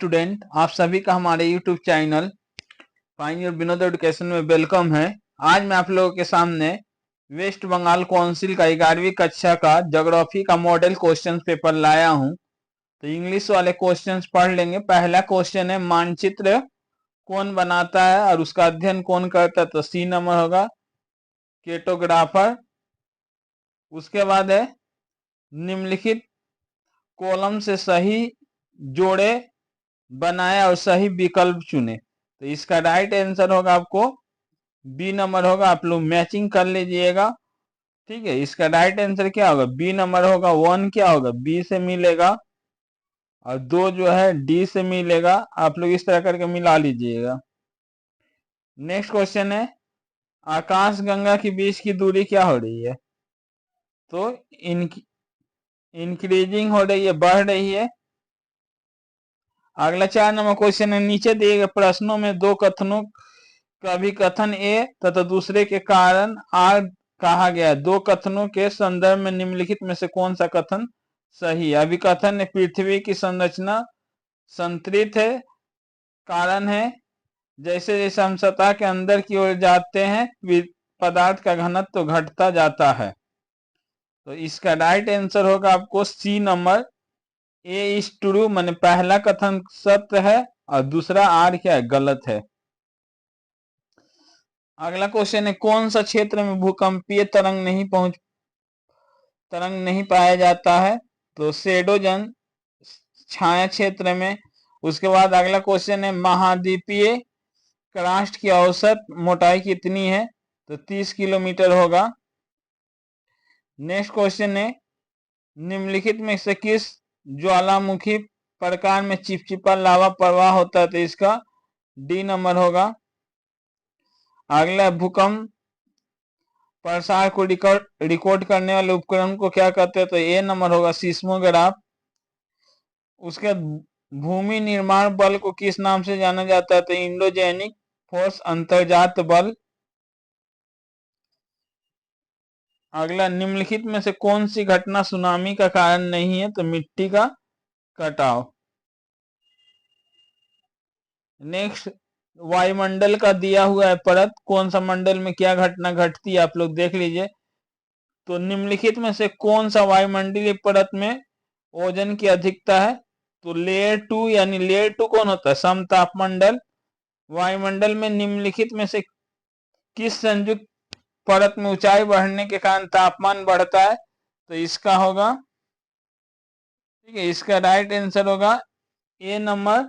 Student, आप सभी का हमारे YouTube channel find your Vinod education में वेलकम है। आज मैं आप लोगों के सामने वेस्ट बंगाल काउंसिल का 11वीं कक्षा का ज्योग्राफी का मॉडल क्वेश्चन पेपर लाया हूं। तो इंग्लिश वाले क्वेश्चंस पढ़ लेंगे। पहला क्वेश्चन है, मानचित्र कौन बनाता है और उसका अध्ययन कौन करता है? तो सी नंबर होगा कार्टोग्राफर। उसके बाद है, निम्नलिखित कॉलम से सही जोड़े बनाए और सही विकल्प चुने। तो इसका राइट आंसर होगा आपको बी नंबर होगा। आप लोग मैचिंग कर लीजिएगा, ठीक है। इसका राइट आंसर क्या होगा? बी नंबर होगा। 1 क्या होगा? बी से मिलेगा और 2 जो है डी से मिलेगा। आप लोग इस तरह करके मिला लीजिएगा। नेक्स्ट क्वेश्चन है, आकाश गंगा के बीच की दूरी क्या हो रही है? तो इंक्रीजिंग हो रही है, बढ़ रही है। अगला 4 नंबर क्वेश्चन है, नीचे दिए गए प्रश्नों में दो कथनों का भी कथन ए तथा दूसरे के कारण आर कहा गया। दो कथनों के संदर्भ में निम्नलिखित में से कौन सा कथन सही है? अभिकथन है, पृथ्वी की संरचना संतरित है। कारण है, जैसे जैसे हम सतह के अंदर की ओर जाते हैं पदार्थ का घनत्व तो घटता जाता है। तो इसका राइट आंसर होगा आपको C number, A is true, माने पहला कथन सत्य है और दूसरा आर क्या है? गलत है। अगला क्वेश्चन है, कौन सा क्षेत्र में भूकंपीय तरंग नहीं पाया जाता है? तो शेडोजन छाया क्षेत्र में। उसके बाद अगला क्वेश्चन है, महाद्वीपीय क्रस्ट की औसत मोटाई कितनी है? तो 30 किलोमीटर होगा। नेक्स्ट क्वेश्चन है, निम्नलिखित में से किस ज्वालामुखी प्रकार में चिपचिपा लावा प्रवाह होता है? तो इसका डी नंबर होगा। अगला, भूकंप प्रसार को रिकॉर्ड करने वाले उपकरण को क्या कहते हैं? तो ए नंबर होगा सीस्मोग्राफ। उसके भूमि निर्माण बल को किस नाम से जाना जाता है? तो इंडोजेनिक फोर्स, अंतर्जात बल। अगला, निम्नलिखित में से कौन सी घटना सुनामी का कारण नहीं है? तो मिट्टी का कटाव। नेक्स्ट, वायुमंडल का दिया हुआ है परत, कौन सा मंडल में क्या घटना घटती है? आप लोग देख लीजिए। तो निम्नलिखित में से कौन सा वायुमंडलीय परत में ओजन की अधिकता है? तो लेयर 2, यानी लेयर 2 कौन होता है? समतापमंडल। वायुमंडल में निम्नलिखित में से किस संयुक्त परत में ऊंचाई बढ़ने के कारण तापमान बढ़ता है? तो इसका होगा, ठीक है, इसका राइट आंसर होगा A number,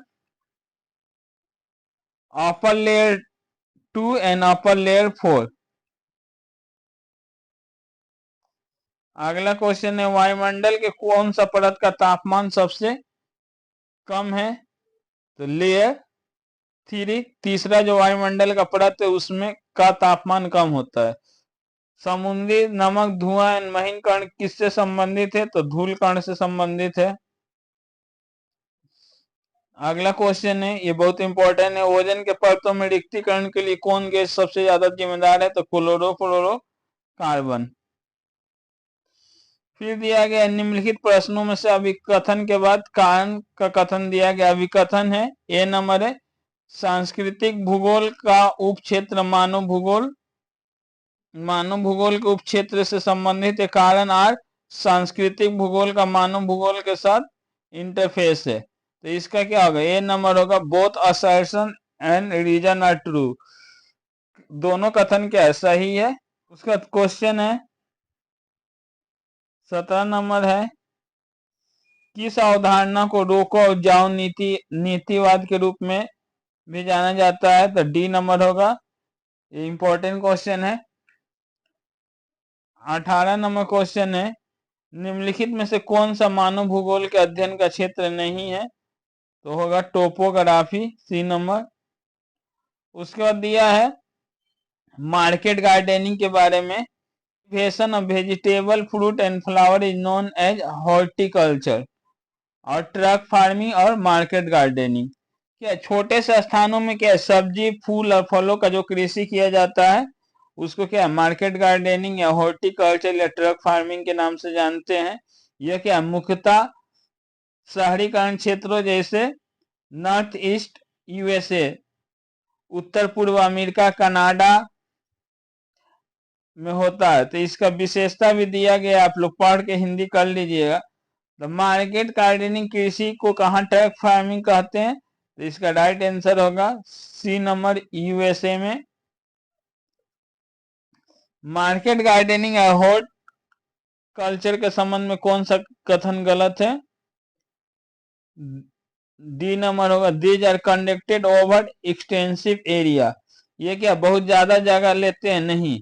upper layer 2 and upper layer 4। अगला क्वेश्चन है, वायुमंडल के कौन सा परत का तापमान सबसे कम है? तो लेयर 3। तीसरा जो वायुमंडल का परत है उसमें का तापमान कम होता है। समुद्री नमक, धुआं एवं महीन कण किससे संबंधित है? तो धूल कण से संबंधित है। अगला क्वेश्चन है, ये बहुत इंपॉर्टेंट है, ओजोन के परतों में रिक्तीकरण के लिए कौन गैस सबसे ज्यादा जिम्मेदार है? तो क्लोरोफ्लोरो कार्बन। फिर दिया गया, निम्नलिखित प्रश्नों में से अभिकथन के बाद कारण का कथन दिया गया। अभिकथन है, ए नंबर है, सांस्कृतिक भूगोल का उपक्षेत्र मानव भूगोल के उपक्षेत्र से संबंधित है। कारण आर, सांस्कृतिक भूगोल का मानव भूगोल के साथ इंटरफेस है। तो इसका क्या होगा? ए नंबर होगा, both assertion and reason are true. दोनों कथन क्या है? सही है। उसका क्वेश्चन है 17 नंबर है, किस अवधारणा को रोको और जाओ नीतिवाद के रूप में भी जाना जाता है? तो डी नंबर होगा। ये इंपॉर्टेंट क्वेश्चन है। 18 नंबर क्वेश्चन है, निम्नलिखित में से कौन सा मानव भूगोल के अध्ययन का क्षेत्र नहीं है? तो होगा टोपोग्राफी, सी नंबर। उसके बाद दिया है मार्केट गार्डनिंग के बारे में, cultivation of vegetable, fruit and flower is known as horticulture. और ट्रक फार्मिंग और मार्केट गार्डनिंग क्या छोटे से स्थानों में क्या सब्जी, फूल और फलों का जो कृषि किया जाता है उसको क्या मार्केट गार्डनिंग या हॉर्टिकल्चर या ट्रक फार्मिंग के नाम से जानते हैं। यह क्या मुख्यतः शहरीकरण क्षेत्रों जैसे नॉर्थ ईस्ट यूएसए, उत्तर पूर्व अमेरिका कनाडा में होता है। तो इसका विशेषता भी दिया गया, आप लोग पढ़ के हिंदी कर लीजिएगा। द मार्केट गार्डनिंग कृषि को कहाँ ट्रैक फार्मिंग कहते हैं? तो इसका राइट आंसर होगा सी नंबर, यूएसए में। मार्केट गार्डनिंग और हॉर्ट कल्चर के संबंध में कौन सा कथन गलत है? डी नंबर होगा, these are conducted over extensive area. ये क्या बहुत ज्यादा जगह लेते हैं? नहीं,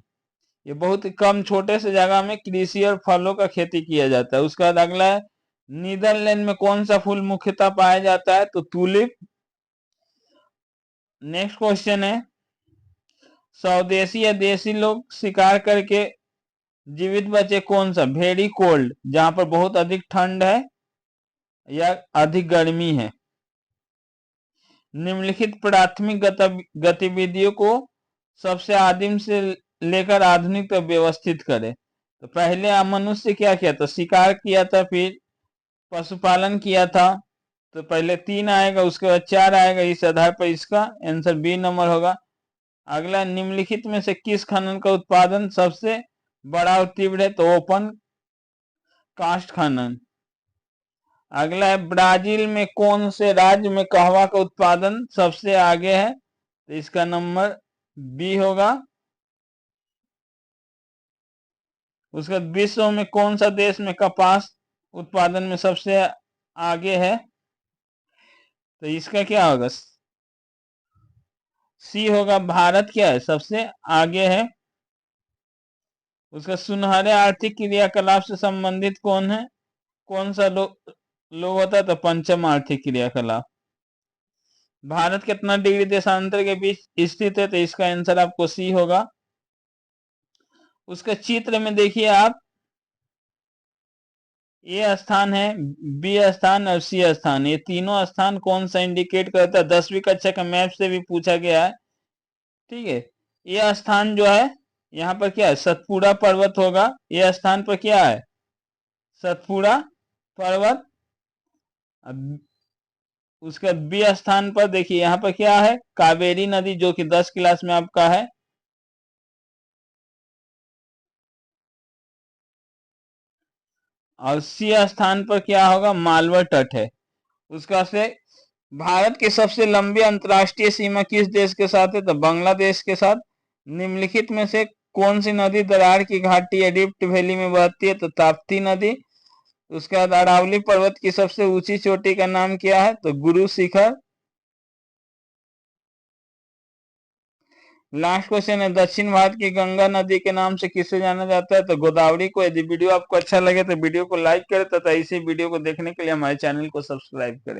ये बहुत कम छोटे से जगह में कृषि और फलों का खेती किया जाता है। उसका बाद अगला है, नीदरलैंड में कौन सा फूल मुख्यतः पाया जाता है? तो टूलिप। नेक्स्ट क्वेश्चन है, स्वदेशी या देसी लोग शिकार करके जीवित बचे कौन सा? वेरी कोल्ड, जहां पर बहुत अधिक ठंड है या अधिक गर्मी है। निम्नलिखित प्राथमिक गतिविधियों को सबसे आदिम से लेकर आधुनिक तक व्यवस्थित करें। तो पहले मनुष्य क्या किया था? शिकार किया था, फिर पशुपालन किया था। तो पहले 3 आएगा, उसके बाद 4 आएगा। इस आधार पर इसका आंसर बी नंबर होगा। अगला, निम्नलिखित में से किस खनन का उत्पादन सबसे बड़ा और तीव्र है? तो ओपन कास्ट खनन। अगला है, ब्राजील में कौन से राज्य में कहवा का उत्पादन सबसे आगे है? तो इसका नंबर बी होगा। उसके बाद विश्व में कौन सा देश में कपास उत्पादन में सबसे आगे है? तो इसका क्या होगा? सी होगा, भारत क्या है? सबसे आगे है। उसका सुनहरे आर्थिक क्रियाकलाप से संबंधित कौन है? कौन सा लोग होता है? तो पंचम आर्थिक क्रियाकलाप। भारत कितना डिग्री देशांतर के बीच स्थित है? तो इसका आंसर आपको सी होगा। उसका चित्र में देखिए आप, ए स्थान है, बी स्थान और सी स्थान। ये तीनों स्थान कौन सा इंडिकेट करता है? 10वीं कक्षा का मैप से भी पूछा गया है। ठीक है, ये स्थान जो है यहाँ पर क्या है? सतपुड़ा पर्वत होगा। ये स्थान पर क्या है? सतपुड़ा पर्वत। उसके बी स्थान पर देखिए यहाँ पर क्या है? कावेरी नदी, जो कि 10 क्लास में आपका है। और सी स्थान पर क्या होगा? मालवा तट है। उसका से भारत की सबसे लंबी अंतर्राष्ट्रीय सीमा किस देश के साथ है? तो बांग्लादेश के साथ। निम्नलिखित में से कौन सी नदी दरार की घाटी या रिफ्ट वैली में बहती है? तो ताप्ती नदी। उसके बाद अरावली पर्वत की सबसे ऊंची चोटी का नाम क्या है? तो गुरु शिखर। लास्ट क्वेश्चन है, दक्षिण भारत की गंगा नदी के नाम से किसे जाना जाता है? तो गोदावरी को। यदि वीडियो आपको अच्छा लगे तो वीडियो को लाइक करें तथा इसी वीडियो को देखने के लिए हमारे चैनल को सब्सक्राइब करें।